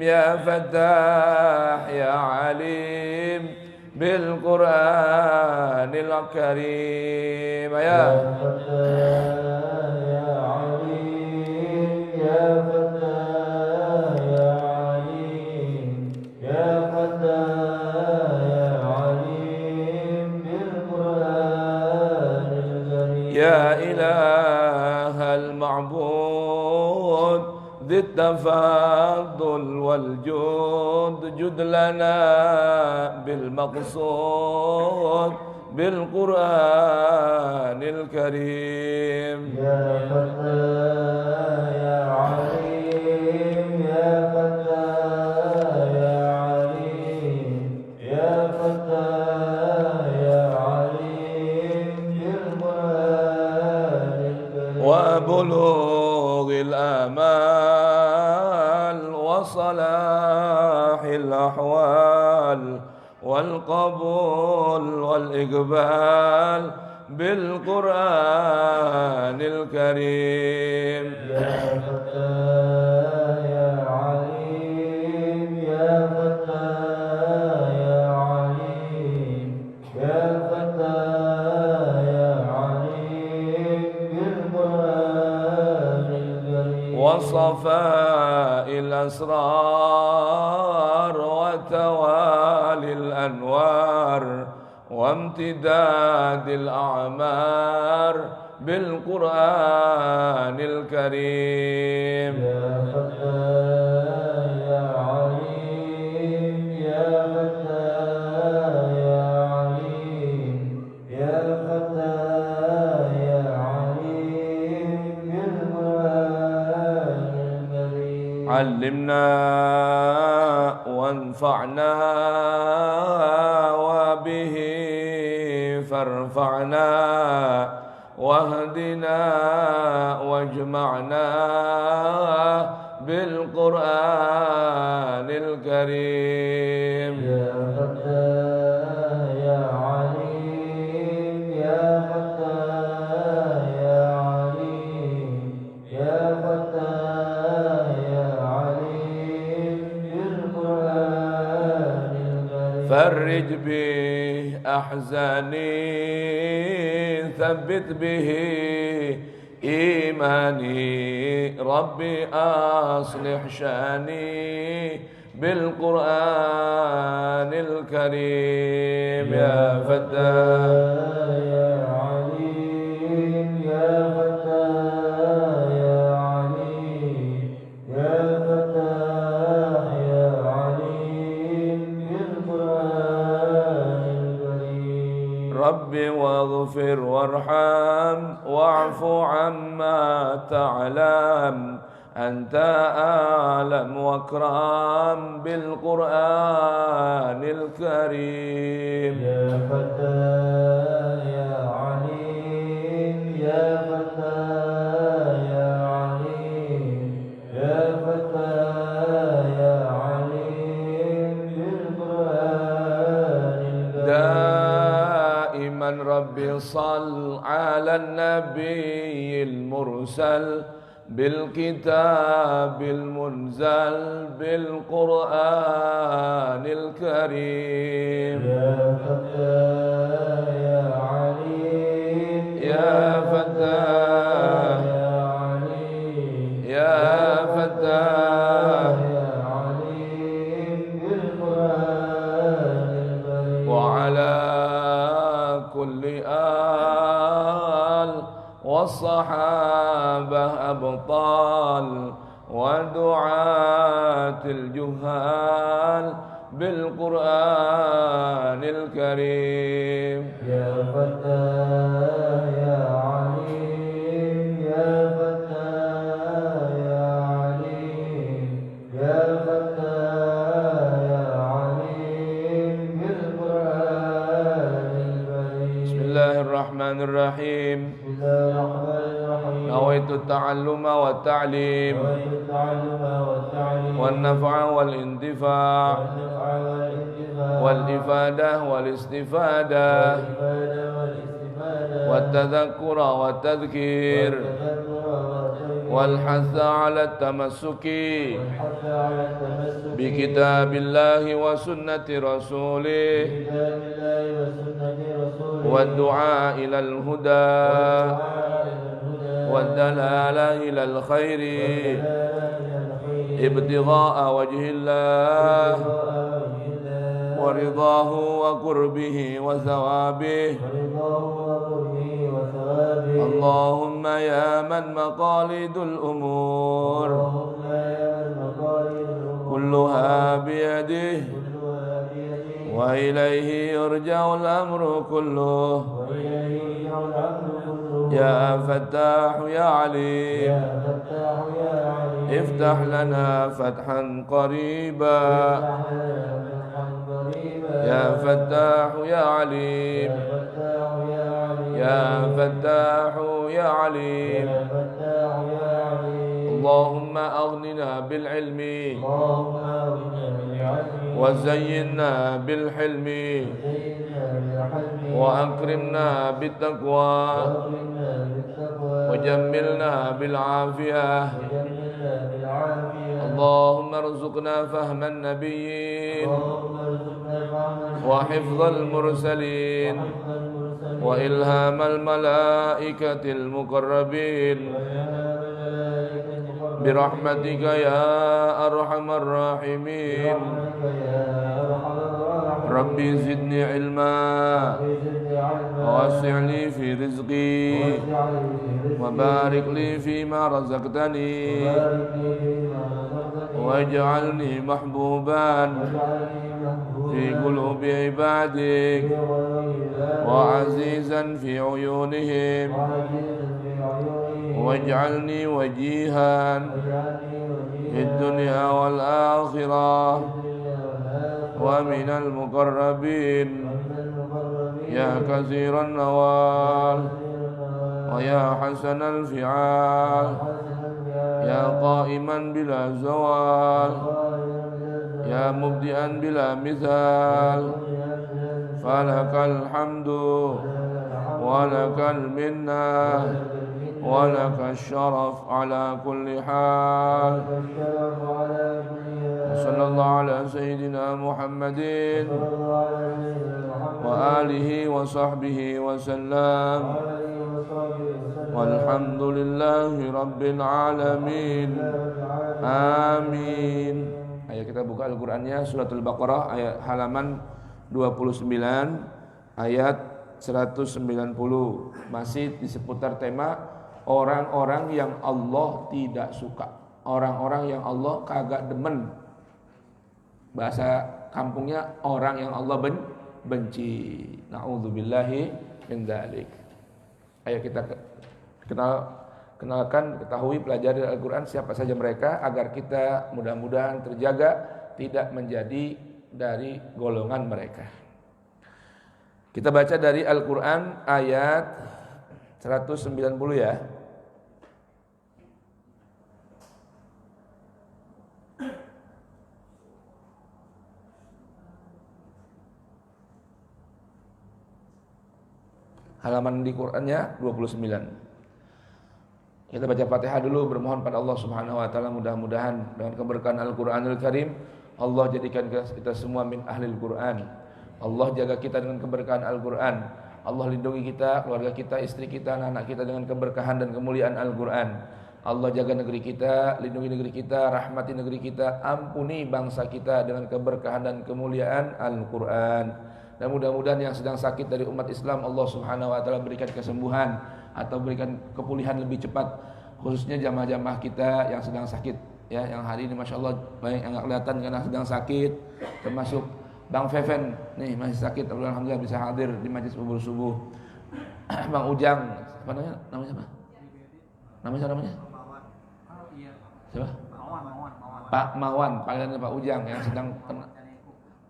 يا فتاح يا عليم بالقرآن الكريم يا فتاح يا عليم يا فتاح يا عليم يا فتاح يا عليم بالقرآن الكريم يا إله المعبود ذي التفضل والجود جد لنا بالمقصود بالقرآن الكريم يا فتاح يا عليم يا فتاح يا عليم يا فتاح يا عليم بالقرآن الكريم وبلوغ الآمال وصلاح الأحوال والقبول والإقبال بالقرآن الكريم يا فتاح يا عليم يا فتاح يا عليم يا فتاح يا عليم بالقرآن الكريم وصفاء الأسرار وتوالي الأنوار وامتداد الأعمار بالقرآن الكريم يا فتاح يا عليم يا فتاح يا عليم يا فتاح يا عليم بالقرآن الكريم علمنا وانفعنا وبه فارفعنا واهدنا واجمعنا بالقرآن الكريم يا فتاح يا عليم يا فتاح يا عليم يا فتاح يا عليم بالقرآن الكريم فرج به أحزاني ثبت به إيماني ربي أصلح شاني بالقرآن الكريم يا فتاح يا عليم يا فتاح يا عليم يا فتاح يا عليم بالقرآن الكريم ربي واغفر وارحم واعف عما تعلم أنت أعلم واكرم بالقرآن الكريم يا فتاح يا عليم يا فتاح يا عليم يا فتاح يا عليم بالقرآن الكريم دائما ربي صل على النبي المرسل بالكتاب المنزل بالقرآن الكريم يا فتاح يا عليم يا فتاح يا عليم يا فتاح يا عليم بالقرآن الكريم وعلى كل آل والصحابة أبطال ودعاة الجهال بالقرآن الكريم يا فتاح يا عليم يا فتاح يا عليم يا فتاح يا عليم بالقرآن الكريم بسم الله الرحمن الرحيم بسم الله الرحمن الرحيم نويت التعلم والتعليم نويت التعلم والتعليم والنفع والانتفاع والنفع والانتفاع والإفادة والاستفادة والإفادة والاستفادة والتذكر والتذكير والتذكر والتذكير والحث على التمسك والحث على التمسك بكتاب الله وسنة رسوله بكتاب الله وسنة رسوله والدعاء إلى الهدى والدعاء إلى الهدى والدلالة إلى الخير والدلالة إلى الخير ابتغاء وجه الله ابتغاء وجه الله ورضاه وقربه وثوابه ورضاه وقربه وثوابه اللهم يا من مقاليد الأمور اللهم يا من مقاليد الأمور كلها بيده كلها بيده وإليه يرجع الأمر كله وإليه يرجع الأمر كله يا فتاح يا عليم يا فتاح يا عليم افتح لنا فتحا قريبا افتح لنا فتحا قريبا يا فتاح يا عليم يا فتاح يا عليم يا فتاح يا عليم يا فتاح يا عليم اللهم أغننا بالعلم اللهم أغننا بالعلم وزينا بالحلم وزينا بالحلم وأكرمنا بالتقوى وأكرمنا بالتقوى وجملنا بالعافية وجملنا بالعافية اللهم ارزقنا فهم النبيين اللهم ارزقنا فهم وحفظ المرسلين وحفظ المرسلين وإلهام الملائكة المقربين وإلهام الملائكة المقربين برحمتك يا أرحم الراحمين برحمتك يا أرحم الراحمين ربي زدني علما زدني علما ووسع لي في رزقي ووسع لي في رزقي وبارك لي فيما رزقتني وبارك لي فيما رزقتني واجعلني محبوبا واجعلني محبوبا في قلوب عبادك في غير وعزيزا في عيونهم وعزيزا في عيونهم واجعلني وجيها واجعلني في وجيها الدنيا والآخرة في الدنيا والآخرة ومن المقربين ومن المقربين يا كثير النوال ويا حسن الفعال يا قائما بلا زوال يا مبدئا بلا مثال فلك الحمد ولك المنة ولك الشرف على كل حال وصلى الله على سيدنا محمد وآله وصحبه وسلم والحمد لله رب العالمين آمين. Ayo kita buka Al-Qur'annya, surat Al-Baqarah ayat halaman 29 ayat 190, masih di seputar tema orang-orang yang Allah tidak suka, orang-orang yang Allah kagak demen. Bahasa kampungnya orang yang Allah benci. Na'udzubillahi min dzalik. Ayo kita kenalkan, ketahui, pelajari Al-Quran siapa saja mereka, agar kita mudah-mudahan terjaga tidak menjadi dari golongan mereka. Kita baca dari Al-Quran ayat 190 ya. Halaman di Qurannya 29. Kita baca Fatihah dulu, bermohon pada Allah Subhanahu wa taala, mudah-mudahan dengan keberkahan Al-Qur'anul Karim Allah jadikan kita semua min ahlil Qur'an. Allah jaga kita dengan keberkahan Al-Qur'an. Allah lindungi kita, keluarga kita, istri kita, anak-anak kita dengan keberkahan dan kemuliaan Al-Qur'an. Allah jaga negeri kita, lindungi negeri kita, rahmati negeri kita, ampuni bangsa kita dengan keberkahan dan kemuliaan Al-Qur'an. Dan mudah-mudahan yang sedang sakit dari umat Islam Allah Subhanahu wa taala berikan kesembuhan atau berikan kepulihan lebih cepat, khususnya jamaah-jamaah kita yang sedang sakit ya, yang hari ini Masya Allah banyak yang enggak kelihatan karena sedang sakit, termasuk Bang Feven nih masih sakit, alhamdulillah bisa hadir di majlis subuh. Bang Ujang, apa namanya? Namanya apa? Namanya? Siapa? Pak Mawan, panggilannya Pak Ujang yang sedang kena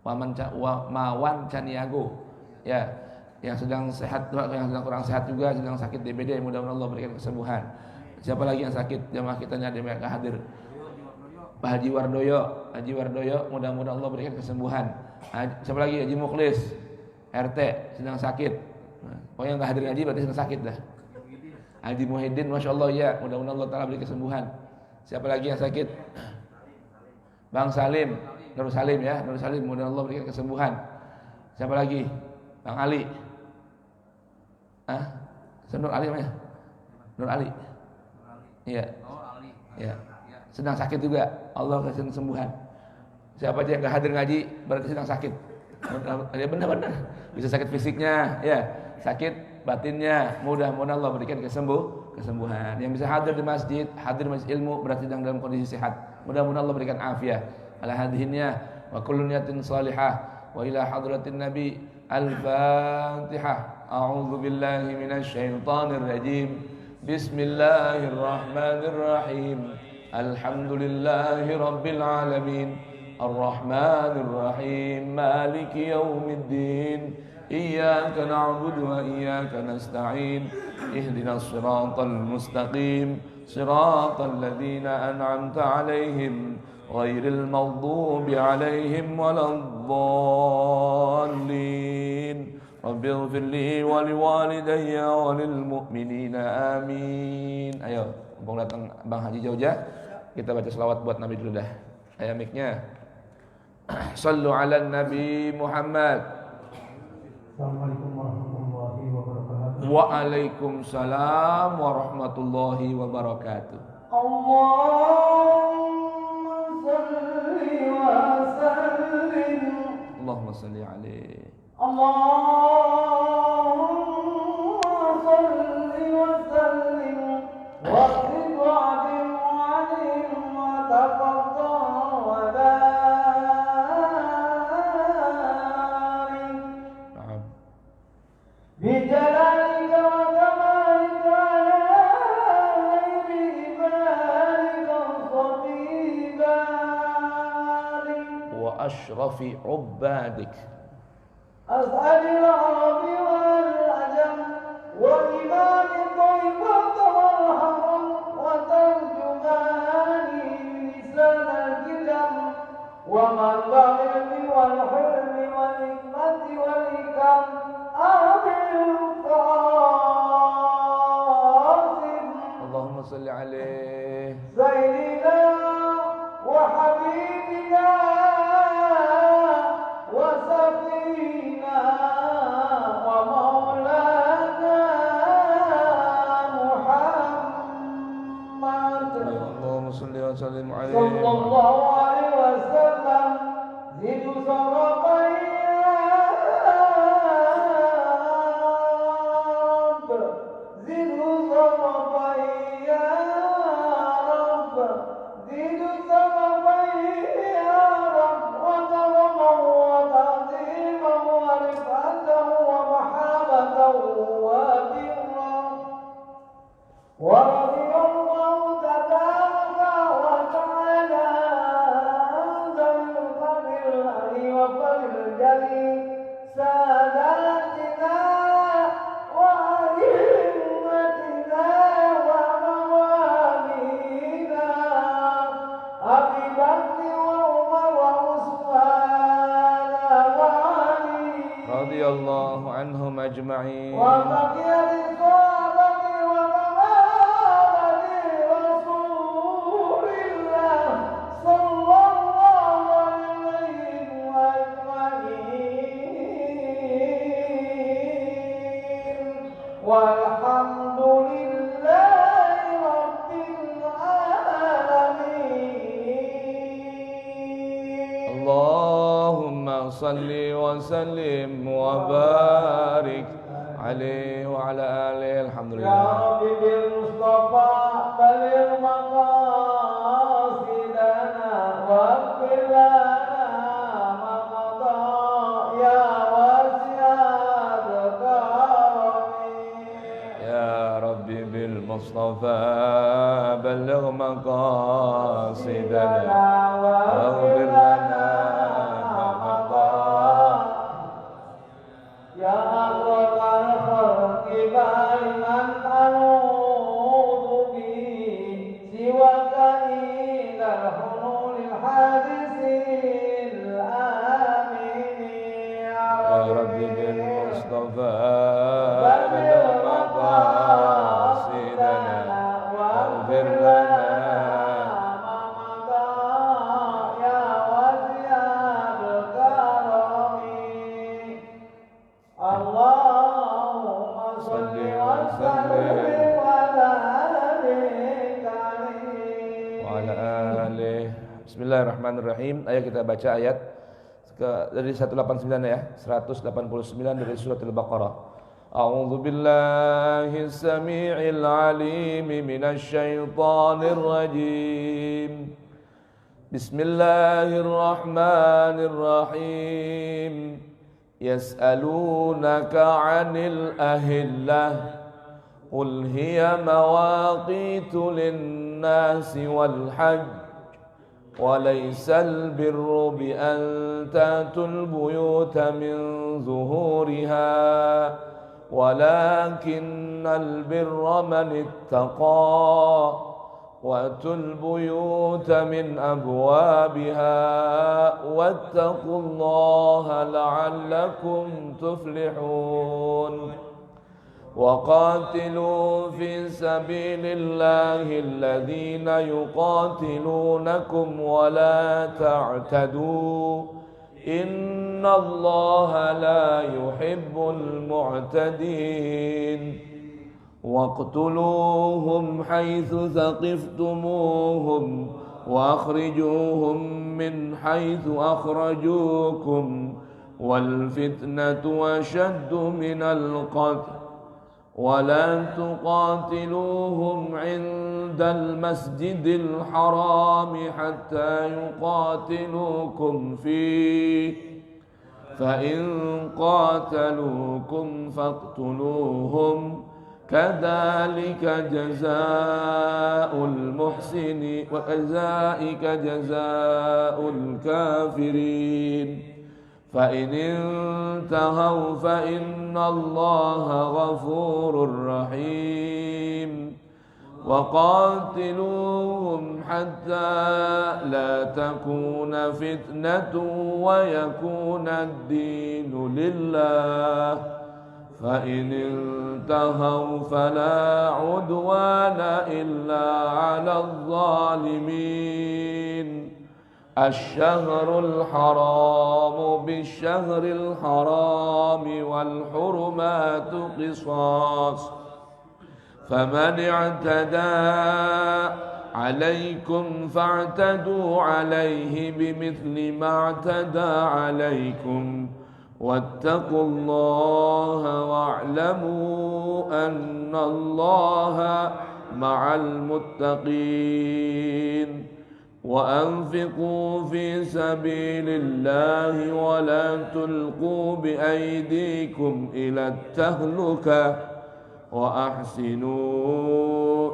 Mawan Caniago ya, yang sedang sehat, yang sedang kurang sehat juga, sedang sakit DBD, mudah-mudahan Allah berikan kesembuhan. Siapa lagi yang sakit jamaah kita yang mereka hadir? Pak Haji Wardoyo, mudah-mudahan Allah berikan kesembuhan. Siapa lagi? Haji Mukhlis RT sedang sakit. Oh yang nggak hadir ngaji berarti sedang sakit dah. Haji Muhyiddin, Masya Allah ya, mudah-mudahan Allah Ta'ala beri kesembuhan. Siapa lagi yang sakit? Bang Salim, Nur Salim ya, Nur Salim, mudah-mudahan Allah berikan kesembuhan. Siapa lagi? Bang Ali. Nur Ali namanya? Nur Ali. Iya. Ya. Sedang sakit juga, Allah kasih kesembuhan. Siapa aja yang nggak hadir ngaji berarti sedang sakit. Ya benar-benar. Bisa sakit fisiknya, ya, sakit batinnya. Mudah-mudahan Allah berikan kesembuhan. Yang bisa hadir di masjid ilmu berarti sedang dalam kondisi sehat. Mudah-mudahan Allah berikan afiah. Ala hadhinya wa kullu niyatin salihah wa ila hadratin nabi. Al-Fatihah. A'udzu billahi minasy syaithanir rajim. Bismillahirrahmanirrahim. Alhamdulillahi rabbil alamin. Ar-Rahmanir Rahim. Maliki yaumiddin. Iyyaka na'budu wa iyyaka nasta'in. Ihdinas siratal mustaqim. Siratal ladzina an'amta 'alaihim ghairil maghdubi 'alaihim waladdallin. Rabbighfirli wa liwalidayya wa lil mu'minina amin. Ayo, mumpung datang Bang Haji Jauja, kita baca selawat buat Nabi dulu dah. Ayo mic-nya. Sallu ala Nabi Muhammad. Assalamualaikum warahmatullahi wabarakatuh. Waalaikumsalam warahmatullahi wabarakatuh. Allahumma salli alaihi. Allahumma salli wa sallim wa zid wa adim wa adim wa taqaddam wa barik. Naam. Bijalalika wa kamalika ala ghairi ibarika sabibalik Wa ashrafi ubbadik. أسأل العرب والعجم وإمام طيبة والهرم وترجمان لسان الكتم ومنبع العلم والحلم والحكمة والحكم أبي القاسم Allahumma salli alaihi. سيدنا وحبيبنا وسفينا ومولانا محمد Allahumma salli wa sallim alaihi. صلى الله عليه وسلم زد صرفا يا رب زد صرفا يا رب زد صرفا يا رب وكرما وتعظيما ورفعة ومحبة وبرا ورضي الله تبارك وتعالى عن ذوي القدر العلي وفضل الجليل ساداتنا وأئمتنا وموالينا أبي بكر وعمر وعثمان وعلي Radhiyallahu anhum ajma'in. وبقية الصحابة وقرابة رسول الله صلى الله عليه أجمعين والحمد لله رب العالمين. Allahumma salli wa sallim wa barik alaihi wa ala alihi. يا Alhamdulillah. رب بالمصطفى بلغ مقاصدنا واغفر لنا ما مضى يا واسع الكرم. Ya Rabbi bil Mustafa balligh maqasidana waghfir lana ma mada. يا أكرم الخلق بمن أعوذ به سواك إلى الحلول الحادث الآمين. Ya Rabbi bil Mustafa balligh maqasidana Bismillahirrahmanirrahim. Ayo kita baca ayat dari 189 ya, 189 dari surat Al-Baqarah. A'udzu billahi samii'il 'aliim minasy syaithaanir rajiim. Bismillahirrahmanirrahim. Yas'alunaka 'anil ahillah qul hiya mawaqitu lin-nasi wal hajj وليس البر بأن تأتوا البيوت من ظهورها ولكن البر من اتقى وأتوا البيوت من أبوابها واتقوا الله لعلكم تفلحون وقاتلوا في سبيل الله الذين يقاتلونكم ولا تعتدوا إن الله لا يحب المعتدين واقتلوهم حيث ثقفتموهم وأخرجوهم من حيث أخرجوكم والفتنة أشد من القتل ولا تقاتلوهم عند المسجد الحرام حتى يقاتلوكم فيه فإن قاتلوكم فاقتلوهم كذلك جزاء المحسنين وكذلك جزاء الكافرين فإن انتهوا فإن الله غفور رحيم وقاتلوهم حتى لا تكون فتنة ويكون الدين لله فإن انتهوا فلا عدوان إلا على الظالمين الشهر الحرام بالشهر الحرام والحرمات قصاص فمن اعتدى عليكم فاعتدوا عليه بمثل ما اعتدى عليكم واتقوا الله واعلموا أن الله مع المتقين وأنفقوا في سبيل الله ولا تلقوا بأيديكم إلى التهلكة وأحسنوا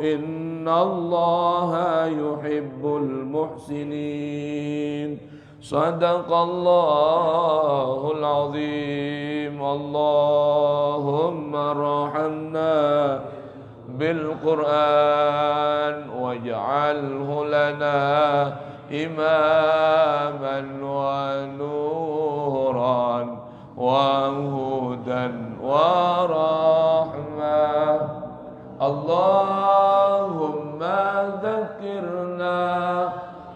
إن الله يحب المحسنين صدق الله العظيم اللهم ارحمنا بالقرآن واجعله لنا إماما ونورا وهدى ورحمة اللهم ذكرنا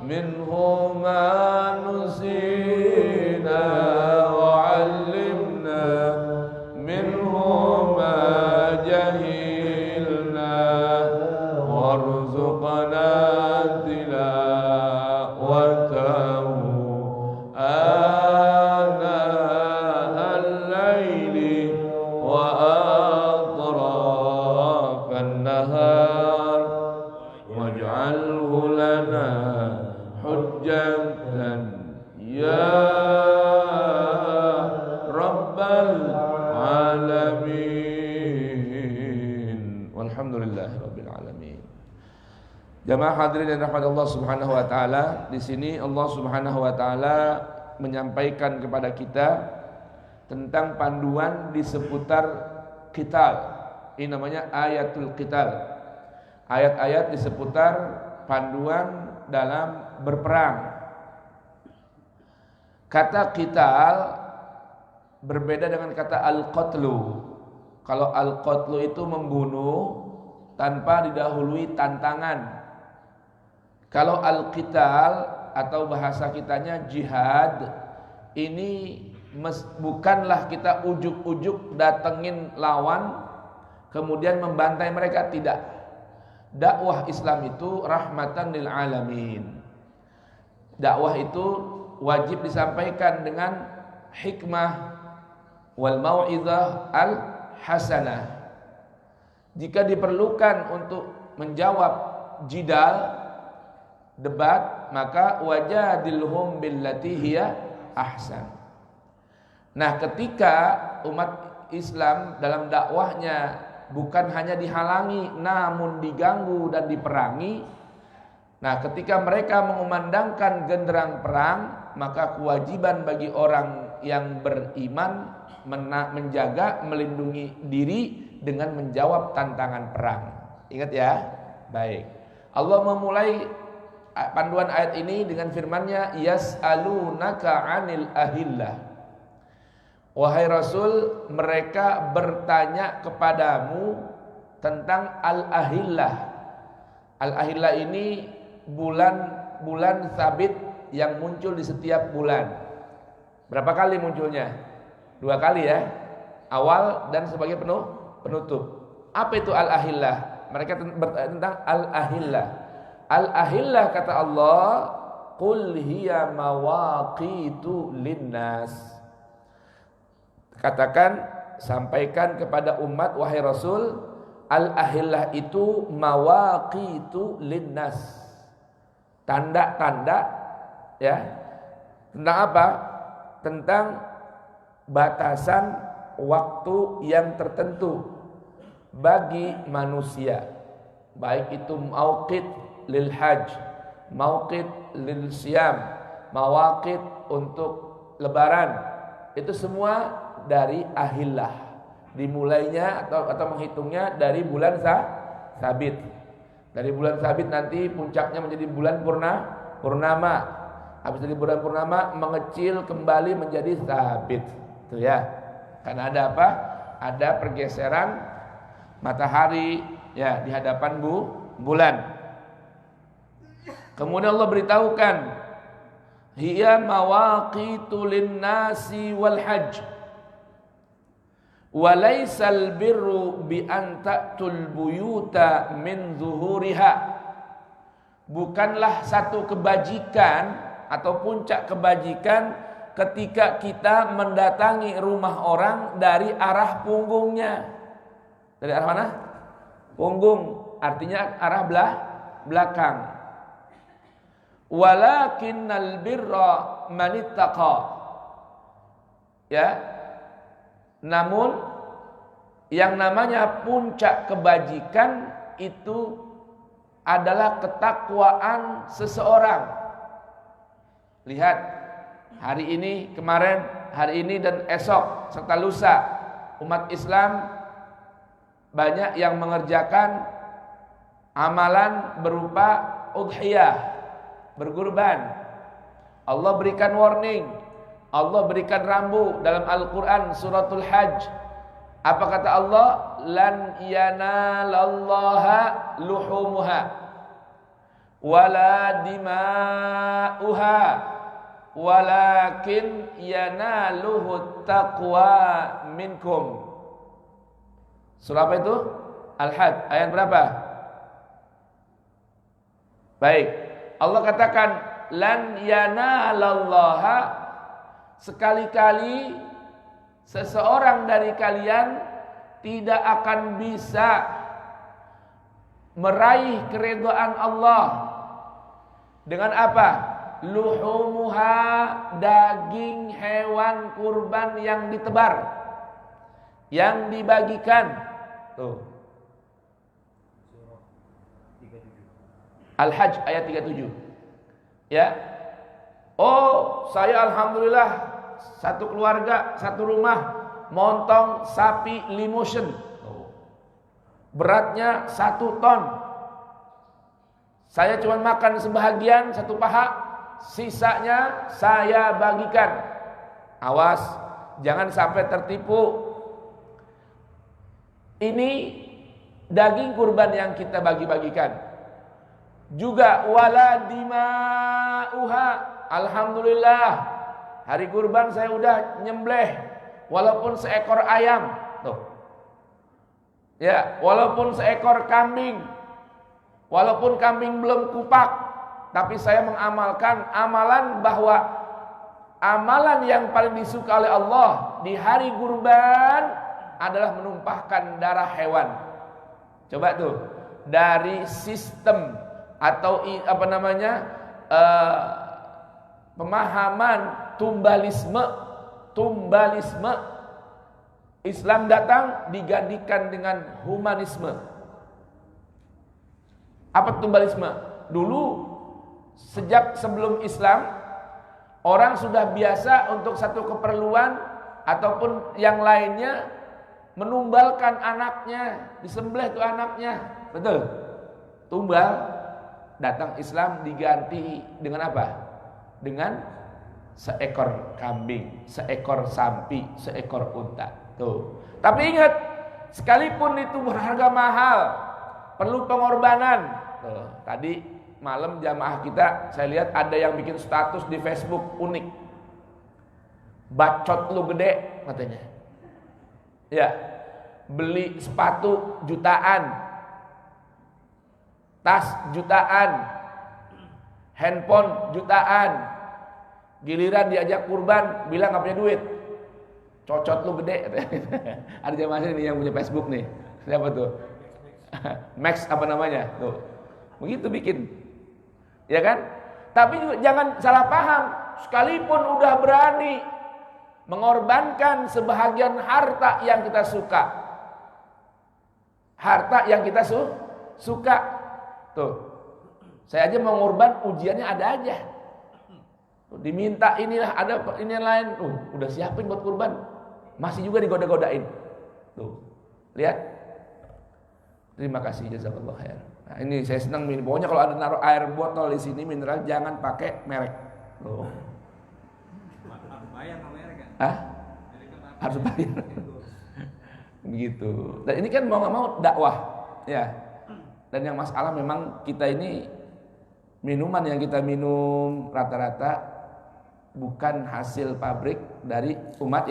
منه ما نسينا وعلمنا منه ما جهلنا وارزقنا تلاوته آناء الليل وأطراف النهار واجعله لنا حجة يا رب العالمين والحمد لله رب العالمين. Jamaah hadirin yang dirahmati Allah Subhanahu wa taala, di sini Allah Subhanahu wa taala menyampaikan kepada kita tentang panduan di seputar qital. Ini namanya ayatul qital. Ayat-ayat di seputar panduan dalam berperang. Kata qital berbeda dengan kata al-qatlu. Kalau al-qatlu itu membunuh tanpa didahului tantangan. Kalau al-qital atau bahasa kitanya jihad, ini bukanlah kita ujuk-ujuk datengin lawan kemudian membantai mereka, tidak. Dakwah Islam itu rahmatan lil alamin. dakwah itu wajib disampaikan dengan hikmah wal mau'izah al hasanah. Jika diperlukan untuk menjawab jidal, debat, maka wajadilhum billati hiya ahsan. Nah, ketika umat Islam dalam dakwahnya bukan hanya dihalangi namun diganggu dan diperangi, nah ketika mereka mengumandangkan genderang perang, maka kewajiban bagi orang yang beriman menjaga, melindungi diri dengan menjawab tantangan perang. Ingat ya. Baik. Allah memulai panduan ayat ini dengan firman-Nya, yas'alunaka 'anil ahillah. Wahai Rasul, mereka bertanya kepadamu tentang al-ahillah. Al-ahillah ini bulan sabit yang muncul di setiap bulan. Berapa kali munculnya? 2 kali ya. Awal dan sebagai penutup. Apa itu al-ahillah? Mereka bertanya tentang al-ahillah. Al-ahillah kata Allah, qul hiya mawaqitu linnas. Katakan, sampaikan kepada umat wahai Rasul, al-ahillah itu mawaqitu linnas. Tanda-tanda ya. Tentang apa? Tentang batasan waktu yang tertentu bagi manusia, baik itu mauqit lil hajj, mauqit lil siyam, mawaqit untuk lebaran, itu semua dari ahillah. Dimulainya atau menghitungnya dari bulan sabit. Dari bulan sabit nanti puncaknya menjadi bulan purnama. Habis dari bulan purnama mengecil kembali menjadi sabit. Itu ya. Karena ada apa? Ada pergeseran matahari ya di hadapan bulan. Kemudian Allah beritahukan, hiya mawaqitu linnasi wal hajj. Wa laysal birru bi an ta'tul buyuta min zuhuriha. Bukanlah satu kebajikan atau puncak kebajikan ketika kita mendatangi rumah orang dari arah punggungnya. Dari arah mana? Punggung, artinya arah belakang. Walakinnal birra manittaqa. Ya. Namun yang namanya puncak kebajikan itu adalah ketakwaan seseorang. Lihat, hari ini, kemarin, hari ini dan esok serta lusa umat Islam banyak yang mengerjakan amalan berupa udhiyah, berkurban. Allah berikan warning, Allah berikan rambu dalam Al-Quran suratul Hajj. Apa kata Allah? Lan yanalallaha luhumuha wala dima'uha walakin yanaluhu taqwa minkum. Surah apa itu? Al-Hajj ayat berapa? Baik, Allah katakan lan yanalallaha, sekali-kali seseorang dari kalian tidak akan bisa meraih keridhaan Allah dengan apa? Luhumuha, daging hewan kurban yang ditebar, yang dibagikan. Tuh. Al-Hajj ayat 37. Ya. Oh, saya alhamdulillah satu keluarga, satu rumah montong sapi limousine. Beratnya 1 ton. Saya cuma makan sebahagian, 1 paha, sisanya saya bagikan. Awas, jangan sampai tertipu. Ini daging kurban yang kita bagi-bagikan. Juga wala dima'uha. Alhamdulillah, hari kurban saya udah nyembelih walaupun seekor ayam. Tuh. Ya, walaupun seekor kambing. Walaupun kambing belum kupak, tapi saya mengamalkan amalan bahwa amalan yang paling disuka oleh Allah di hari kurban adalah menumpahkan darah hewan. Coba tuh, dari sistem atau pemahaman tumbalisme, Islam datang digantikan dengan humanisme. Apa tumbalisme? Dulu sejak sebelum Islam, orang sudah biasa untuk satu keperluan ataupun yang lainnya menumbalkan anaknya, disembelih itu anaknya. Betul? Tumbal. Datang Islam diganti dengan apa? Dengan seekor kambing, seekor sapi, seekor unta. Tuh. Tapi ingat, sekalipun itu berharga mahal, perlu pengorbanan. Tuh. Tadi malam jamaah kita, saya lihat ada yang bikin status di Facebook unik. Bacot lu gede katanya. Ya, beli sepatu jutaan, tas jutaan, handphone jutaan. Giliran diajak kurban, bilang gak punya duit. Cocot lu gede. Ada jamaah ini yang punya Facebook nih. Siapa tuh? Max apa namanya? Tuh. Begitu bikin. Ya kan? Tapi juga jangan salah paham. Sekalipun udah berani mengorbankan sebahagian harta yang kita suka. Harta yang kita suka. Tuh. Saya aja mau ngorban, ujiannya ada aja. Tuh, diminta inilah, ada ini yang lain. Udah siapin buat kurban. Masih juga digoda-godain. Tuh. Lihat. Terima kasih, jazakallah khair. Nah, ini saya senang minum. Pokoknya kalau ada naruh air botol di sini mineral jangan pakai merek. Tuh. Harus bayar sama merek kan? Hah? Harus bayar. Begitu. Dan ini kan mau nggak mau dakwah, ya. Dan yang masalah memang kita ini minuman yang kita minum rata-rata bukan hasil pabrik dari umat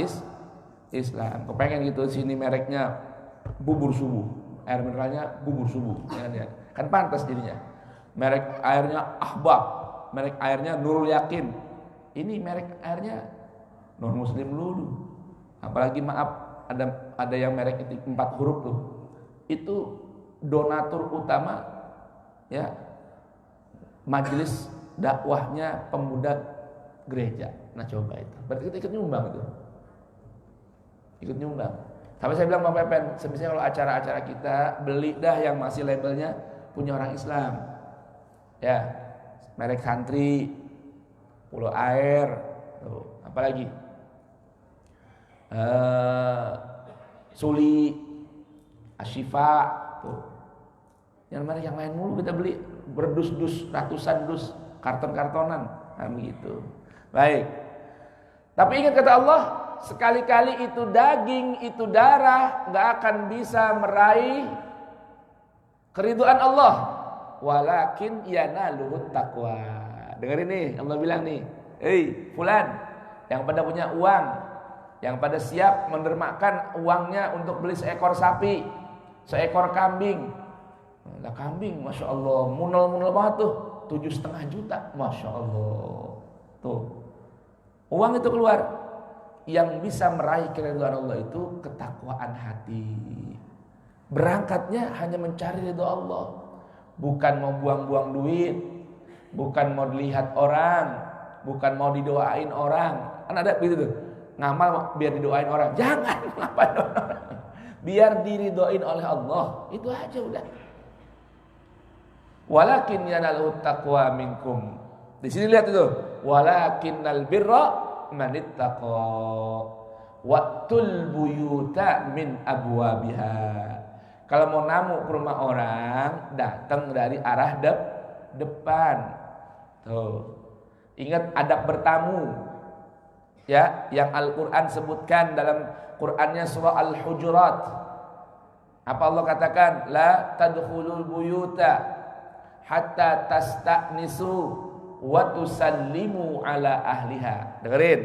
Islam. Kepengen gitu sini mereknya bubur subuh, air mineralnya bubur subuh, ya. Kan pantas jadinya. Merek airnya Ahbab, merek airnya Nurul Yakin. Ini merek airnya non muslim dulu. Apalagi maaf ada yang merek 4 huruf tuh. Itu donatur utama ya majelis dakwahnya pemuda gereja. Nah coba itu. Berarti kita ikut nyumbang itu. Ikut nyumbang. Sampai saya bilang Bang Pepen, semisal kalau acara-acara kita beli dah yang masih labelnya punya orang Islam. Ya, merek santri, Pulau Air, tuh, apalagi Suli, Ashifa, tuh. Yang merek yang lain mulu kita beli berdus-dus, ratusan dus, karton-kartonan, nah begitu. Baik. Tapi ingat kata Allah, sekali-kali itu daging, itu darah, nggak akan bisa meraih keridhaan Allah. Walakin yanaluhut taqwa. Dengerin nih, Allah bilang nih, hei fulan, yang pada punya uang, yang pada siap mendermakan uangnya untuk beli seekor sapi, seekor kambing. Nah, kambing, masya Allah, munel banget tuh, 7,5 juta, masya Allah. Tuh, uang itu keluar. Yang bisa meraih keridhaan Allah itu ketakwaan hati. Berangkatnya hanya mencari ridha Allah, bukan mau buang-buang duit, bukan mau dilihat orang, bukan mau didoain orang. Kan ada begitu tuh, ngamal biar didoain orang. Jangan ngapain orang, biar diridhoin oleh Allah. Itu aja udah. Walakin yanaluhut taqwa minkum. Di sini lihat itu, walakinnal birra manittaqa watul buyuta min abwabiha. Kalau mau namu ke rumah orang, datang dari arah depan. Tuh. Ingat adab bertamu. Ya, yang Al-Qur'an sebutkan dalam Qur'annya surah Al-Hujurat. Apa Allah katakan? La tadkhulul buyuta hatta tasta'nisu wa tusallimu ala ahliha. Dengerin.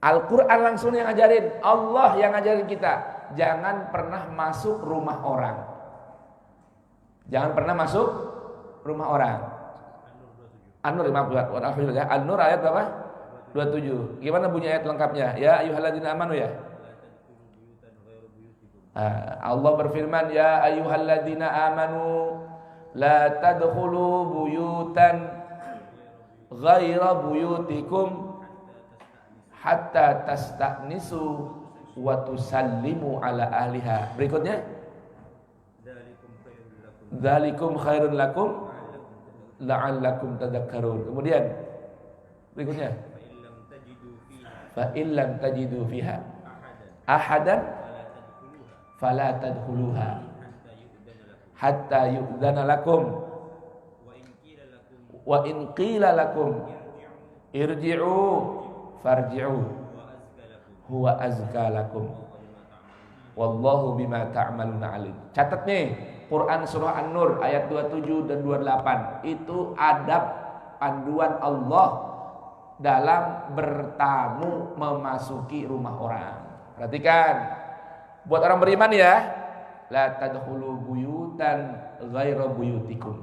Al-Qur'an langsung yang ngajarin, Allah yang ngajarin kita. Jangan pernah masuk rumah orang. Jangan pernah masuk rumah orang. An-Nur, maaf ya. An-Nur ayat berapa? 27. Gimana bunyi ayat lengkapnya? Ya ayyuhalladzina amanu ya. Allah berfirman, ya ayyuhalladzina amanu la tadkhulu buyutan ghaira buyutikum hatta tasta'nisu wa tusallimu ala ahliha. Berikutnya, dzalikum khairun lakum la'allakum tadhakkarun. Kemudian berikutnya, fa illam tajidu fiha ahadan fala tadkhuluha hatta yu'dzana lakum wa in qila lakum irji'u farji'u huwa azka lakum wallahu bima ta'maluna alim. Catat nih, Quran surah An-Nur ayat 27 dan 28 itu adab panduan Allah dalam bertamu memasuki rumah orang. Perhatikan, buat orang beriman ya, la tadkhulu buyutan ghaira buyutikum.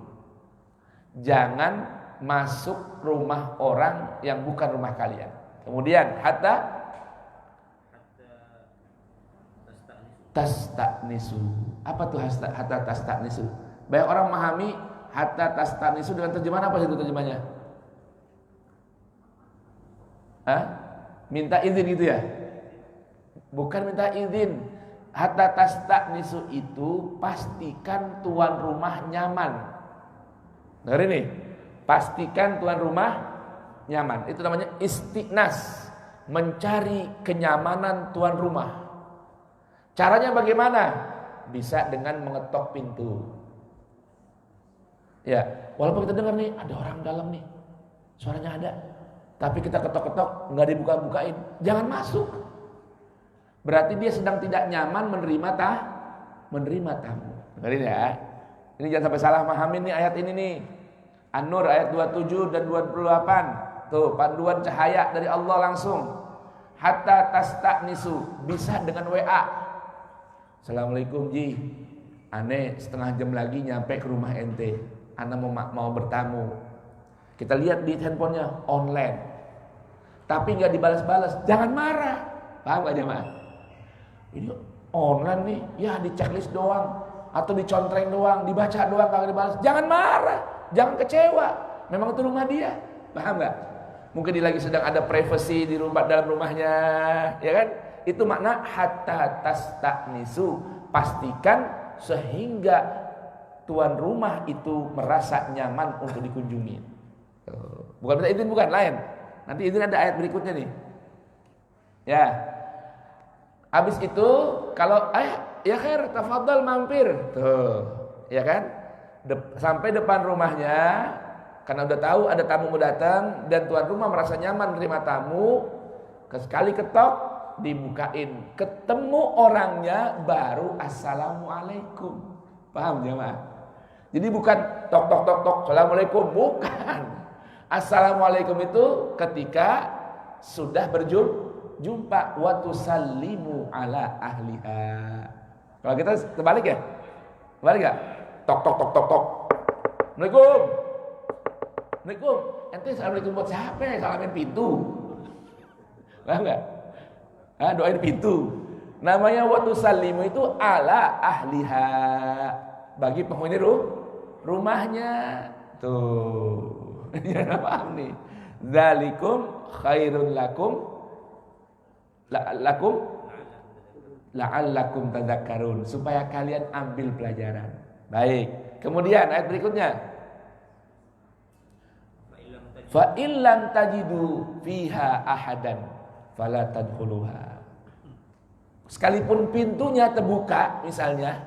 Jangan masuk rumah orang yang bukan rumah kalian. Kemudian hatta tasta'nisu. Apa tuh hatta tasta'nisu? Banyak orang memahami hatta tasta'nisu dengan terjemahan apa itu terjemahnya? Minta izin gitu ya? Bukan minta izin. Hatta tasta'nisu itu pastikan tuan rumah nyaman. Dengar ini, pastikan tuan rumah nyaman. Itu namanya istiqnas, mencari kenyamanan tuan rumah. Caranya bagaimana? Bisa dengan mengetok pintu. Ya, walaupun kita dengar nih ada orang dalam nih, suaranya ada, tapi kita ketok-ketok nggak dibuka-bukain, jangan masuk. Berarti dia sedang tidak nyaman menerima tamu. Dengerin ya. Ini jangan sampai salah pahamin nih ayat ini nih. An-Nur ayat 27 dan 28. Tuh, panduan cahaya dari Allah langsung. Hatta tasta'nisu, bisa dengan WA. Assalamualaikum Ji, ane setengah jam lagi nyampe ke rumah ente, ane mau bertamu. Kita lihat di handphonenya online, tapi nggak dibalas-balas. Jangan marah, paham gak jemaah? Ini online nih, ya di checklist doang atau dicontreng doang, dibaca doang, kagak dibalas. Jangan marah, jangan kecewa. Memang itu rumah dia, paham gak? Mungkin dia lagi sedang ada privacy di rumah, dalam rumahnya, ya kan? Itu makna hatta tasta'nisu, pastikan sehingga tuan rumah itu merasa nyaman untuk dikunjungi. Bukan minta izin, bukan, lain. Nanti izin ada ayat berikutnya nih. Ya. Habis itu kalau ya khair, tafadhal mampir. Tuh, ya kan? Sampai depan rumahnya, karena udah tahu ada tamu mau datang dan tuan rumah merasa nyaman menerima tamu, sekali ketok dibukain, ketemu orangnya baru assalamualaikum. Paham jemaah? Jadi bukan tok tok tok tok assalamualaikum, bukan. Assalamualaikum itu ketika sudah berjumpa, wa tusallimu ala ahliha. Kalau kita terbalik ya? Terbalik enggak? Tok tok tok tok tok. Assalamualaikum. Assalamualaikum. Ente assalamualaikum buat siapa? Salamin pintu. Paham enggak? Doain pintu. Namanya wa tusallimu itu ala ahliha, bagi penghuni rumahnya. Tuh. Jangan paham nih. Dzalikum khairun la'allakum tadhakkarun, supaya kalian ambil pelajaran. Baik. Kemudian ayat berikutnya. Fa illam tajidu fiha ahadan fala tadkhuluha. Sekalipun pintunya terbuka misalnya,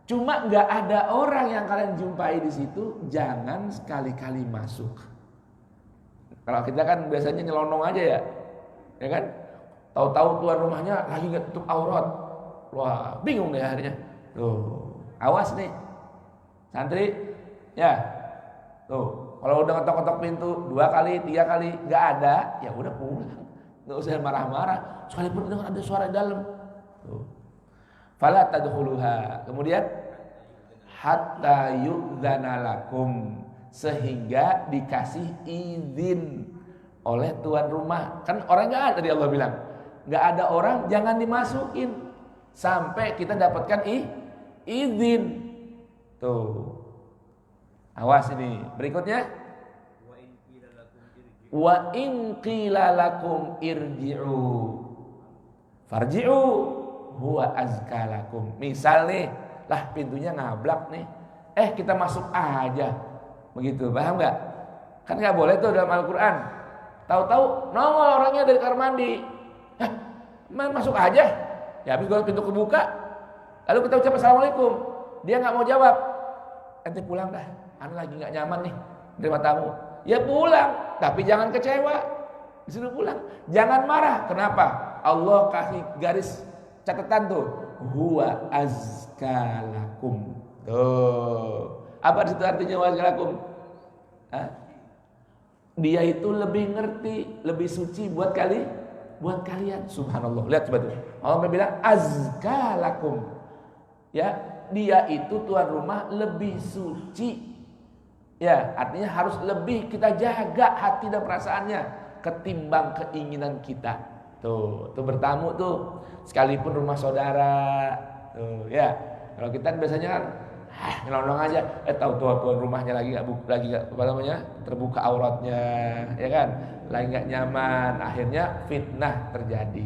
cuma nggak ada orang yang kalian jumpai di situ, jangan sekali-kali masuk. Kalau kita kan biasanya nyelonong aja ya kan? Tahu-tahu tuan rumahnya lagi nggak tutup aurat, wah bingung deh akhirnya. Tuh, awas nih, santri, ya, tuh kalau udah ngetok-ngetok pintu 2 kali, 3 kali nggak ada, ya udah pulang, nggak usah marah-marah. Sekalipun dengar ada suara di dalam. Tuh. Fala tadkhuluha. Kemudian hatta yu'dzana lakum, sehingga dikasih izin oleh tuan rumah. Kan orang nggak ada, tadi Allah bilang nggak ada orang, jangan dimasukin sampai kita dapatkan izin. Tuh, awas ini berikutnya. Wa in qila lakum irji'u farji'u huwa azka lakum. Misal nih, lah pintunya ngablak nih, kita masuk aja, begitu, paham nggak? Kan nggak boleh tuh dalam Al-Quran. Tahu-tahu nongol orangnya dari kamar mandi, masuk aja. Ya habis pintu kebuka, lalu kita ucap assalamualaikum, dia nggak mau jawab. Ente pulang dah, ane lagi nggak nyaman nih terima tamu. Ya pulang, tapi jangan kecewa, disuruh pulang. Jangan marah. Kenapa? Allah kasih garis catatan tuh, huwa azkalakum. Tuh, apa disitu artinya huwa azkalakum? Dia itu lebih ngerti, lebih suci buat kalian. Subhanallah. Lihat coba tuh. Allah bilang azkalakum. Ya, dia itu tuan rumah lebih suci. Ya, artinya harus lebih kita jaga hati dan perasaannya ketimbang keinginan kita. Tuh bertamu tuh, sekalipun rumah saudara. Tuh, ya. Kalau kita biasanya kan nyelonong aja, tahu tuan rumahnya lagi nggak terbuka auratnya, ya kan? Lagi nggak nyaman, akhirnya fitnah terjadi.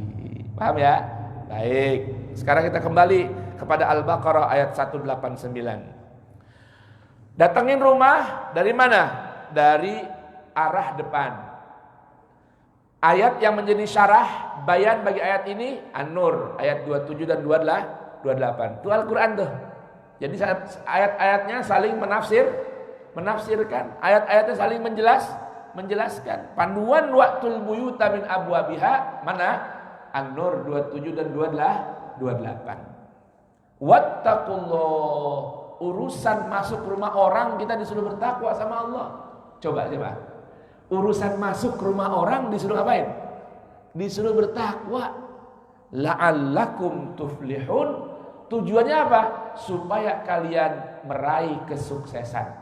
Paham ya? Baik. Sekarang kita kembali kepada Al-Baqarah ayat 189. Datengin rumah dari mana? Dari arah depan. Ayat yang menjadi syarah bayan bagi ayat ini An-Nur ayat 27 dan 28. Itu Al-Quran tuh. Jadi ayat-ayatnya saling menafsirkan. Ayat-ayatnya saling menjelaskan. Panduan waqtul buyuta min abwabiha mana? An-Nur 27 dan 28. Wattaqullah. Urusan masuk rumah orang kita disuruh bertakwa sama Allah. Coba. Urusan masuk rumah orang disuruh ngapain? Disuruh bertakwa. La'allakum tuflihun. Tujuannya apa? Supaya kalian meraih kesuksesan.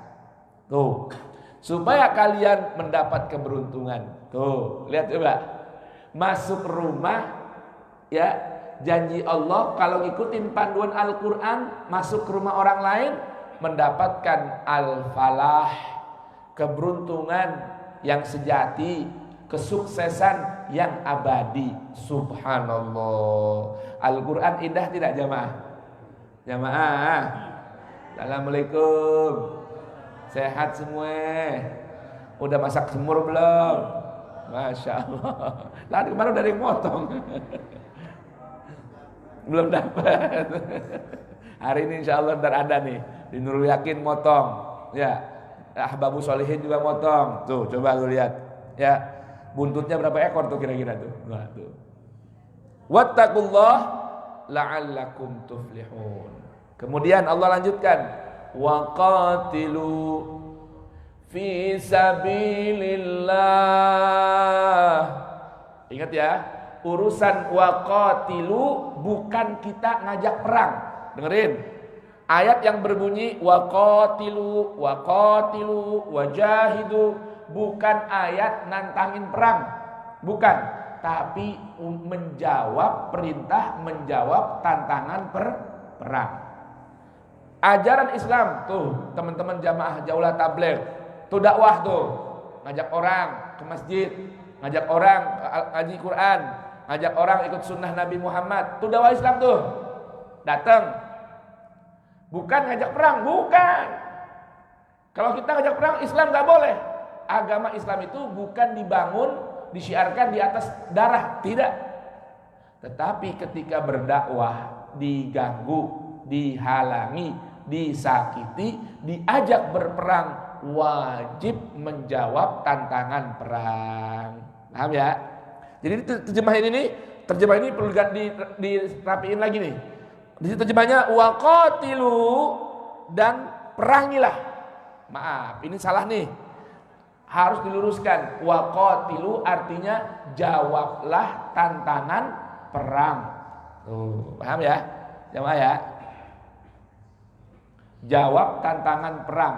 Tuh. Supaya kalian mendapat keberuntungan. Tuh, lihat coba. Masuk rumah, ya, janji Allah kalau ngikutin panduan Al-Quran, masuk ke rumah orang lain, mendapatkan al-falah, keberuntungan yang sejati, kesuksesan yang abadi. Subhanallah. Al-Quran indah tidak jamaah? Jamaah. Assalamualaikum. Sehat semua. Udah masak semur belum? Masya Allah. Tadi kemarin udah ada yang motong. Belum dapat. Hari ini insya Allah ntar ada nih di Nurul Yakin motong. Ya, Ahbabu Solihin juga motong. Tuh, coba lu lihat. Ya, buntutnya berapa ekor tuh kira-kira tuh? Nah, tuh. Wattaqullah la'allakum tuflihun. Kemudian Allah lanjutkan, waqatilu fi sabilillah. Ingat ya, urusan waqatilu bukan kita ngajak perang. Dengerin. Ayat yang berbunyi waqatilu wajahidu bukan ayat nantangin perang. Bukan, tapi menjawab perintah, menjawab tantangan perang. Ajaran Islam tuh, teman-teman jamaah Jaulah Tabligh, tuh dakwah tuh, ngajak orang ke masjid, ngajak orang ngaji Quran, ngajak orang ikut sunnah Nabi Muhammad. Itu dakwah Islam tuh. Datang. Bukan ngajak perang, bukan. Kalau kita ngajak perang, Islam gak boleh. Agama Islam itu bukan dibangun, disiarkan di atas darah, tidak. Tetapi ketika berdakwah, diganggu, dihalangi, disakiti, diajak berperang, wajib menjawab tantangan perang. Paham ya? Jadi terjemahan ini perlu dirapiin lagi nih. Di situ terjemahnya waqatilu dan perangilah. Maaf, ini salah nih. Harus diluruskan. Waqatilu artinya jawablah tantangan perang. Tuh, paham ya? Jamaah ya? Jawab tantangan perang.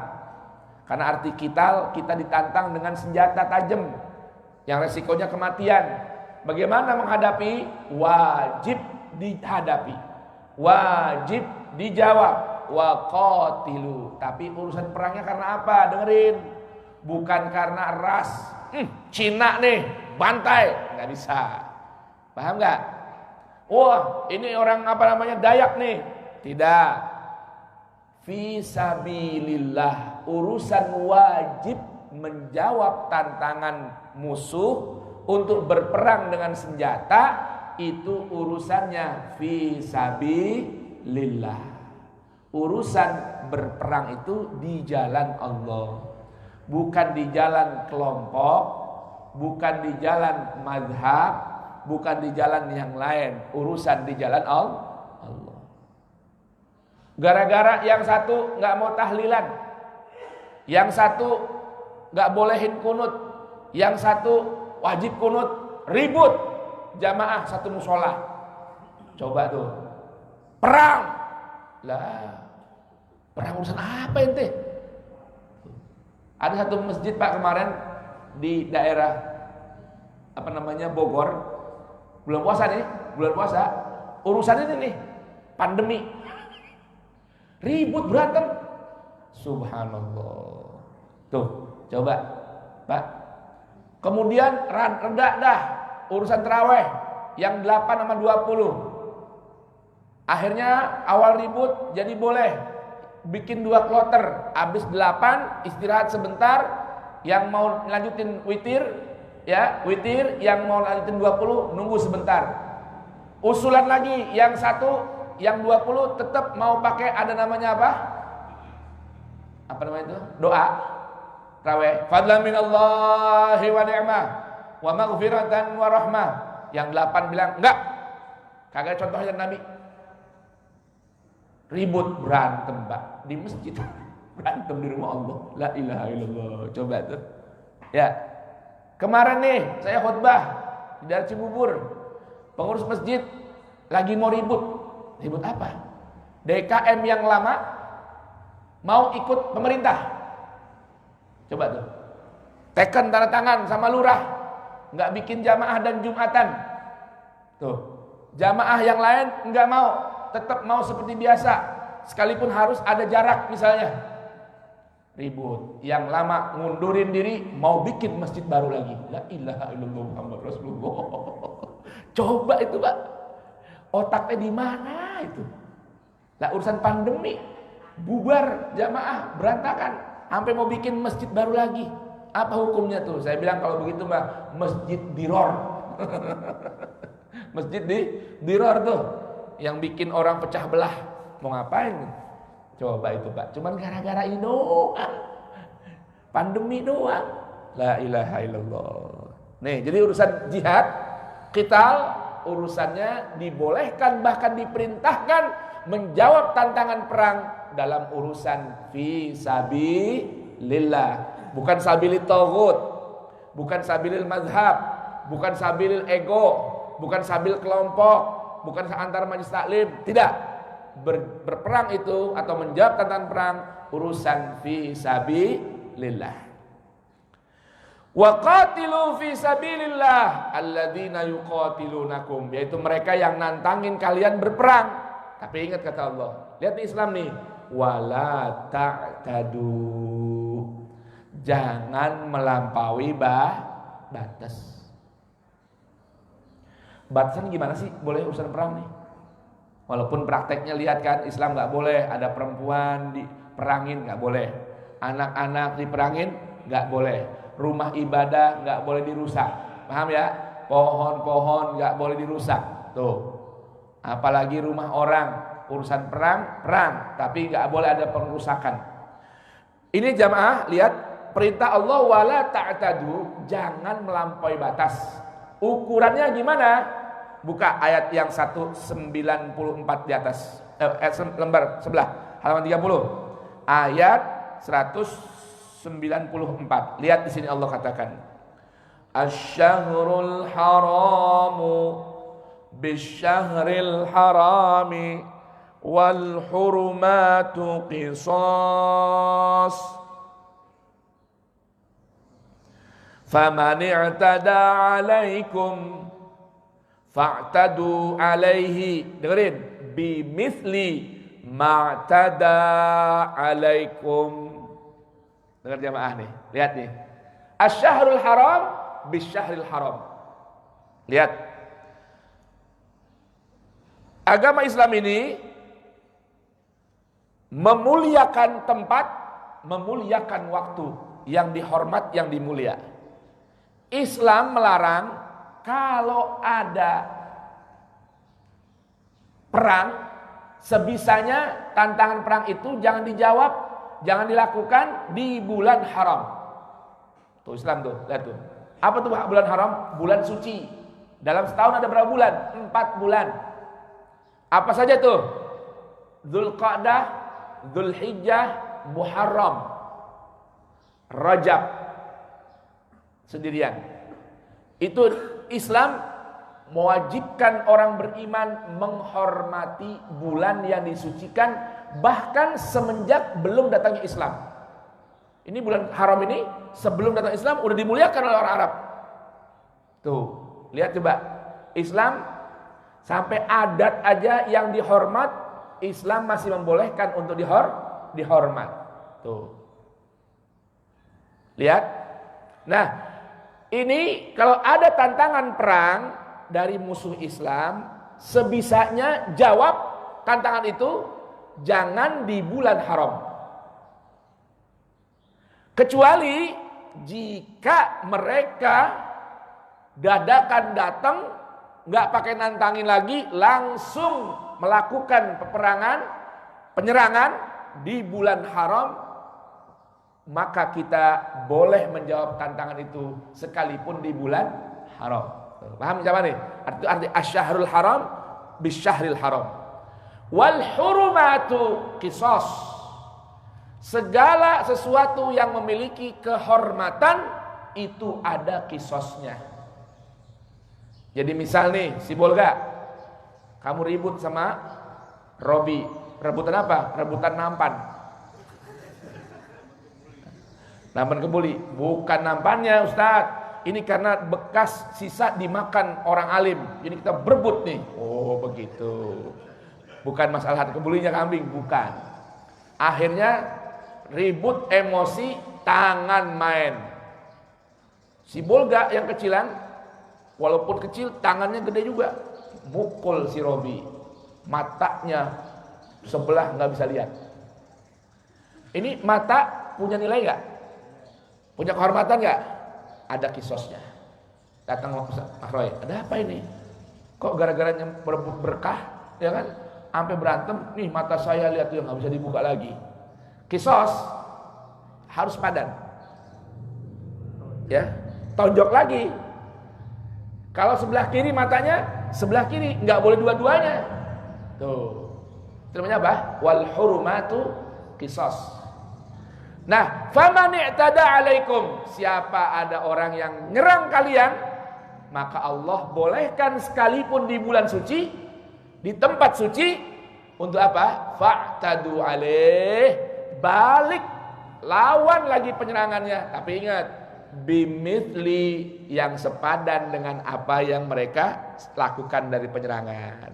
Karena arti kita ditantang dengan senjata tajam yang resikonya kematian. Bagaimana menghadapi? Wajib dihadapi, wajib dijawab. Wa qatilu. Tapi urusan perangnya karena apa? Dengerin. Bukan karena ras. Cina nih, bantai. Nggak bisa. Paham nggak? Wah, ini orang Dayak nih. Tidak. Fisabilillah. Urusan wajib menjawab tantangan musuh untuk berperang dengan senjata, itu urusannya fisabilillah. Urusan berperang itu di jalan Allah, bukan di jalan kelompok, bukan di jalan mazhab, bukan di jalan yang lain. Urusan di jalan Allah. Gara-gara yang satu nggak mau tahlilan, yang satu nggak bolehin kunut, yang satu wajib kunut, ribut jamaah satu musola. Coba tuh perang lah. Perang urusan apa ente? Ada satu masjid Pak kemarin di daerah Bogor, bulan puasa nih, urusan ini nih, pandemi, ribut berantem, subhanallah. Tuh, coba Pak. Kemudian reda dah urusan terawih yang 8 sama 20. Akhirnya awal ribut jadi boleh bikin 2 kloter, habis 8 istirahat sebentar, yang mau lanjutin witir, yang mau lanjutin 20 nunggu sebentar. Usulan lagi yang 20 tetap mau pakai ada namanya apa? Apa namanya itu? Doa tarawih. Fadlan minallahi wa ni'mah wa maghfiratan wa rahmah. Yang 8 bilang enggak. Kagak contohnya Nabi. Ribut berantem Pak di masjid, berantem di rumah Allah. La ilaha illallah. Coba tuh. Ya. Kemarin nih saya khutbah di daerah Cibubur. Pengurus masjid lagi mau ribut. Ribut apa? DKM yang lama mau ikut pemerintah. Coba tuh. Teken tanda tangan sama lurah, nggak bikin jamaah dan jumatan. Tuh. Jamaah yang lain nggak mau, tetap mau seperti biasa, sekalipun harus ada jarak misalnya. Ribut. Yang lama ngundurin diri, mau bikin masjid baru lagi. La ilaha illallah Muhammad Rasulullah. Coba itu Pak, otaknya di mana itu? Lah urusan pandemi, bubar jamaah berantakan, sampai mau bikin masjid baru lagi. Apa hukumnya tuh? Saya bilang kalau begitu Mbak, masjid diror. Masjid diror tuh, yang bikin orang pecah belah. Mau ngapain? Coba itu Pak, cuman gara-gara ini doang, pandemi doang. La ilaha illallah. Nih, jadi urusan jihad, qital, urusannya dibolehkan bahkan diperintahkan menjawab tantangan perang dalam urusan fi sabilillah, bukan sabilit taghut, bukan sabilil mazhab, bukan sabilil ego, bukan sabil kelompok, bukan antar majelis taklim, tidak. Berperang itu atau menjawab tantangan perang urusan fi sabilillah. Wa qatilu fi sabilillah alladzina yuqatilunakum, yaitu mereka yang nantangin kalian berperang. Tapi ingat kata Allah, lihat nih Islam nih, wala ta'tadu, jangan melampaui batas. Batasan gimana sih boleh urusan perang nih? Walaupun prakteknya lihat kan, Islam nggak boleh ada perempuan diperangin, nggak boleh. Anak-anak diperangin, nggak boleh. Rumah ibadah nggak boleh dirusak, paham ya? Pohon-pohon nggak boleh dirusak. Tuh. Apalagi rumah orang, urusan perang, tapi nggak boleh ada pengerusakan. Ini jamaah lihat perintah Allah, wala ta'tadu, jangan melampaui batas. Ukurannya gimana? Buka ayat yang 194 di atas, lembar sebelah, halaman 30. Ayat 194. Lihat di sini Allah katakan, Asy-syahrul haramu bisyahril harami wal hurumatu qisas faman i'tada 'alaikum fa'tadu 'alaihi. Dengerin, bimithli ma'tada 'alaikum. Dengar jamaah nih, lihat nih. Asy-syahrul haram bisyahril haram. Lihat. Agama Islam ini memuliakan tempat, memuliakan waktu, yang dihormat, yang dimulia. Islam melarang kalau ada perang, sebisanya tantangan perang itu jangan dijawab, jangan dilakukan di bulan haram. Tuh Islam tuh, lihat tuh. Apa tuh bulan haram? Bulan suci. Dalam setahun ada berapa bulan? 4 bulan. Apa saja tuh? Dzulqa'dah, Dzulhijjah, Muharram, Rajab. Sendirian. Itu Islam mewajibkan orang beriman menghormati bulan yang disucikan bahkan semenjak belum datangnya Islam. Ini bulan haram ini sebelum datang Islam udah dimuliakan oleh orang Arab. Tuh, lihat coba. Islam sampai adat aja yang dihormat, Islam masih membolehkan untuk dihormat. Tuh. Lihat. Nah, ini kalau ada tantangan perang dari musuh Islam, sebisanya jawab tantangan itu jangan di bulan haram. Kecuali jika mereka dadakan datang, nggak pakai nantangin lagi, langsung melakukan penyerangan di bulan haram, maka kita boleh menjawab tantangan itu sekalipun di bulan haram. Paham siapa nih? Arti asy-syahrul haram bisyahril haram. Wal hurumatu qisas. Segala sesuatu yang memiliki kehormatan itu ada qisasnya. Jadi misal nih, si Bolga, kamu ribut sama Robi. Rebutan apa? Rebutan nampan. Nampan kebuli. Bukan nampannya Ustadz. Ini karena bekas sisa dimakan orang alim. Jadi kita berebut nih. Oh begitu. Bukan masalah kebulinya kambing. Bukan. Akhirnya ribut, emosi, tangan main. Si Bolga yang kecilan, walaupun kecil, tangannya gede juga. Mukul si Robi. Matanya sebelah nggak bisa lihat. Ini mata punya nilai nggak? Punya kehormatan nggak? Ada kisosnya. Datang Mas Roy, ada apa ini? Kok gara-garanya berebut berkah, ya kan? Sampai berantem, nih mata saya lihat tuh nggak bisa dibuka lagi. Kisos harus padan. Ya, tonjok lagi. Kalau sebelah kiri matanya, sebelah kiri nggak boleh dua-duanya. Tuh. Itu namanya apa? Wal hurumatu qisas. Nah, faman i'tada 'alaikum, siapa ada orang yang nyerang kalian, maka Allah bolehkan sekalipun di bulan suci, di tempat suci, untuk apa? Fa'tadu 'alaih, balik, lawan lagi penyerangannya. Tapi ingat, bimithli, yang sepadan dengan apa yang mereka lakukan dari penyerangan.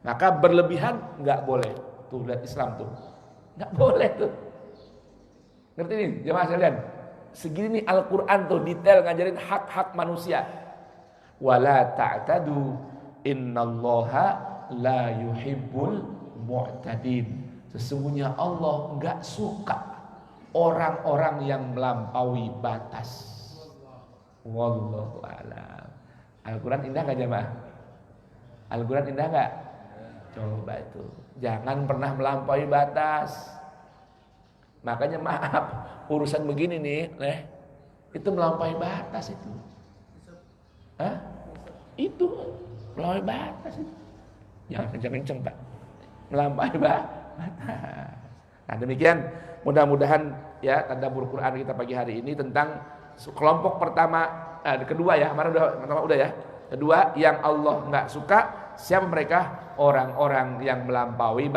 Maka berlebihan nggak boleh. Tuh lihat Islam tuh, nggak boleh tuh. Ngerti nih jemaah sekalian? Segini nih Al-Quran tuh detail ngajarin hak-hak manusia. Wala ta'tadu innallaha la yuhibbul mu'tadin. Sesungguhnya Allah nggak suka orang-orang yang melampaui batas. Wallahu a'lam. Al-Quran indah nggak jemaah? Al-Quran indah nggak? Coba itu, jangan pernah melampaui batas. Makanya maaf, urusan begini nih, itu melampaui batas itu. Hah? Itu melampaui batas itu. Jangan kenceng-kenceng Pak. Melampaui batas. Nah demikian, mudah-mudahan ya tadabbur Quran kita pagi hari ini tentang kelompok kedua ya, pertama udah ya. Kedua, yang Allah nggak suka, siapa mereka? Orang-orang yang melampaui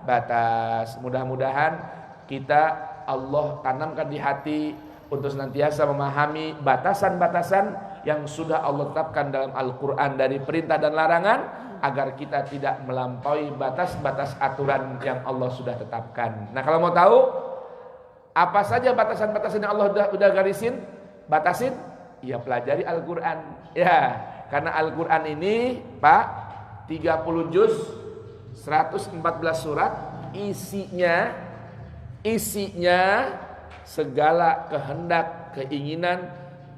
batas. Mudah-mudahan kita Allah tanamkan di hati untuk senantiasa memahami batasan-batasan yang sudah Allah tetapkan dalam Al-Quran dari perintah dan larangan, agar kita tidak melampaui batas-batas aturan yang Allah sudah tetapkan. Nah, kalau mau tahu apa saja batasan-batasan yang Allah udah batasin, ya pelajari Al-Quran. Ya, karena Al-Quran ini, Pak, 30 juz, 114 surat, isinya segala kehendak, keinginan,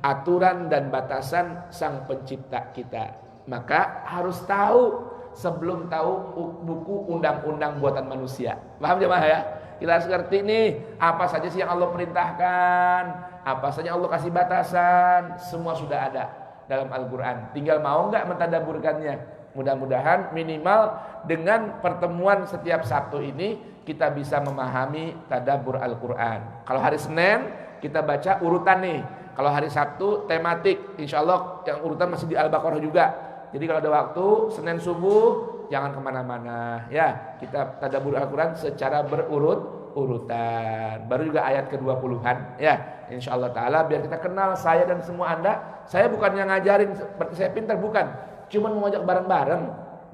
aturan dan batasan Sang Pencipta kita. Maka harus tahu sebelum tahu buku undang-undang buatan manusia. Paham jemaah ya? Kita harus ngerti nih, apa saja sih yang Allah perintahkan, apa saja yang Allah kasih batasan, semua sudah ada dalam Al-Quran. Tinggal mau nggak mentadaburkannya. Mudah-mudahan minimal dengan pertemuan setiap Sabtu ini kita bisa memahami tadabbur Al-Quran. Kalau hari Senin kita baca urutan nih. Kalau hari Sabtu tematik. Insya Allah yang urutan masih di Al-Baqarah juga. Jadi kalau ada waktu Senin subuh jangan kemana-mana. Ya, kita tadabbur Al-Quran secara berurutan. Baru juga ayat ke-20-an. Ya, insya Allah Ta'ala biar kita kenal saya dan semua Anda. Saya bukan yang ngajarin seperti saya pintar, bukan. Cuma mau ngajak bareng-bareng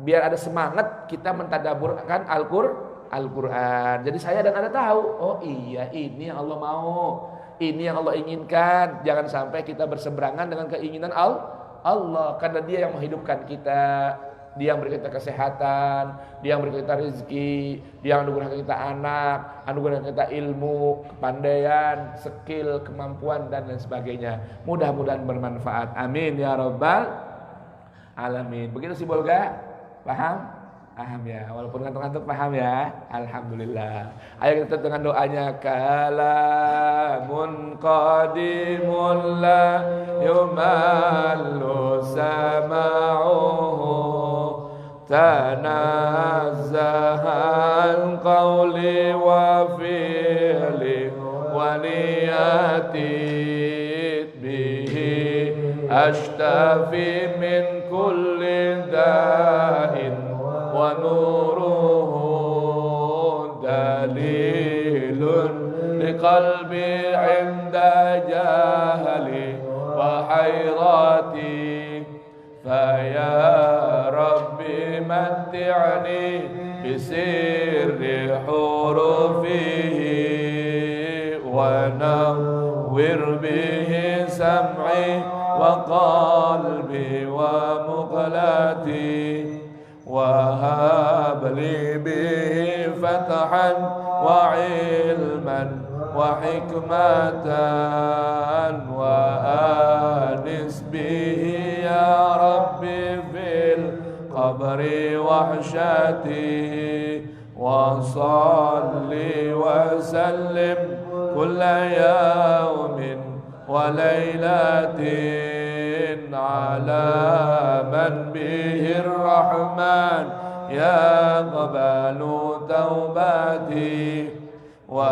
biar ada semangat kita mentadaburkan Al-Quran. Jadi saya dan Anda tahu, oh iya ini yang Allah mau, ini yang Allah inginkan. Jangan sampai kita berseberangan dengan keinginan Allah, karena Dia yang menghidupkan kita, Dia yang beri kita kesehatan, Dia yang beri kita rezeki, Dia yang anugerahkan kita anak, anugerahkan kita ilmu, kepandaian, skill, kemampuan dan lain sebagainya. Mudah-mudahan bermanfaat. Amin ya rabbal alamin. Begitu sih Bolga? Paham? Paham ya. Walaupun ngantuk-ngantuk paham ya. Alhamdulillah. Ayo kita tutup dengan doanya. Kalamun qadimun la yumallu sama'uhu tanazzahal qawli wa fi'li wa niyati bihi ashtafi min kulli da'in wa nuruhu dalilun liqalbi 'inda jahli wa hayrati faya rabbi matti'ni bisirri hurufihi wa nawwir bihi sam'i wa qalbi wa muqlati wa habli bihi fathan wa ilman wa hikmatan wa anis bihi ya rabbi fil qabri wahsyati wa salli wa sallim kulla yawmin wa laylatin ala man bihir rahman yaqbalu taubati wa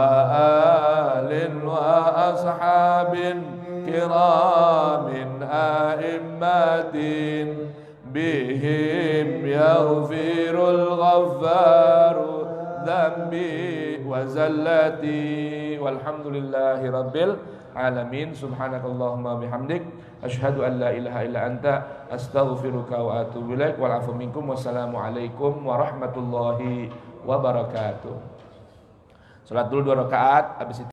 alin wa ashabin kiramin a'immatin bihim yaghfirul ghaffaru dhanbi wa zallati walhamdulillahi rabbil alamin. Subhanakallahumma bihamdik asyhadu an la ilaha illa anta astaghfiruka wa atubu ilaik. Wal afu minkum. Wassalamu alaikum warahmatullahi wabarakatuh. Salat dulu 2 rakaat, habis itu